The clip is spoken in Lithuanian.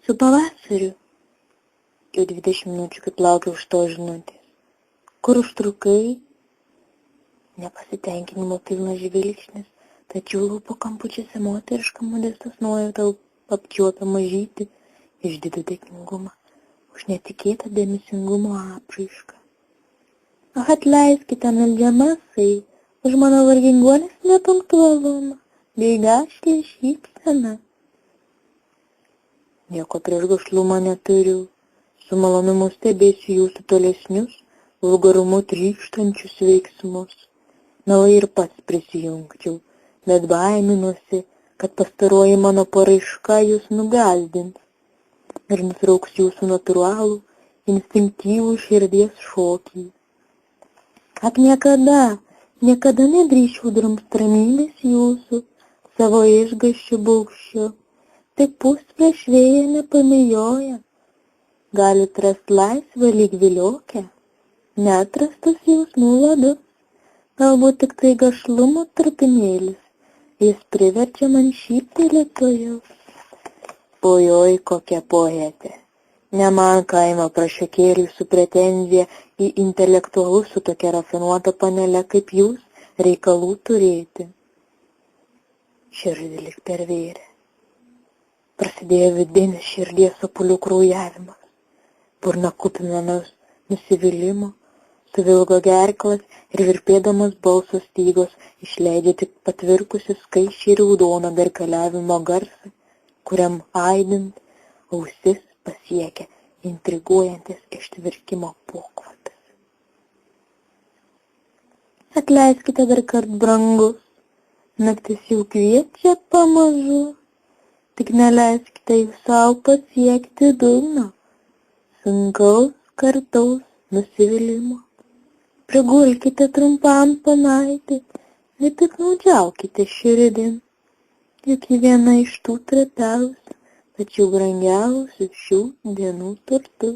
Su pavasariu. Jau 20 minučių kaip laukiau už to žinutės. Kur užtrukai? Nepasitenkinimo pilnas žvilgsnis, tačiau lūpų kampučiuose moteriška modestos nuojauta apčiuopia mažytį išdidų dėkingumą už netikėtą dėmesingumo apraišką. Atleiskite, meldžiamasai, už mano varginguolės nepunktualumą bei gašlį šypseną. Nieko prieš gašlumą neturiu. Su malonumu stebėsiu jūsų tolesnius, vulgarumu trykštančius veiksmus. Mielai ir pats prisijungčiau, bet baiminuosi, kad pastaroji mano paraiška jūs nugazdins ir nutrauks jūsų natūralų, instinktyvų širdies šokį. Ak niekada nedrįščiau drumst ramybės jūsų, savo išgąsčiu baugščiu, tik pusprieš vėją nepamėjoja. Galit rast laisvę lyg viliokę, neatrastas jausmų ladus, galbūt tik tai gašlumo trupinėlis, jis priverčia man šyptelėtojau. Ojoj, kokia poetė, ne man kaimo prašekėlių su pretenzija į intelektualus su tokia rafinuota panele kaip jūs reikalų turėti. Širdį lyg pervėrė. Prasidėjo vidinis širdies sopulių kraujavimas. Burna kupina nusivylimo, suvilgo gerklas ir virpėdamas balso stygos išleidžia tik patvirkusi skaičiai raudoną gargaliavimo garsą, kuriam aidint ausis pasiekia intriguojantis ištvirkimo pokvapas. Atleiskite dar kart, brangus, naktis jau kviečia pamažu, tik neleiskite jūs savo pasiekti dugno, sunkaus kartaus nusivylimo. Prigulkite trumpam panaitį, nepiktnaudžiaukite širdin, juk ji viena iš tų trapiausių, tačiau brangiausių šių dienų turtų.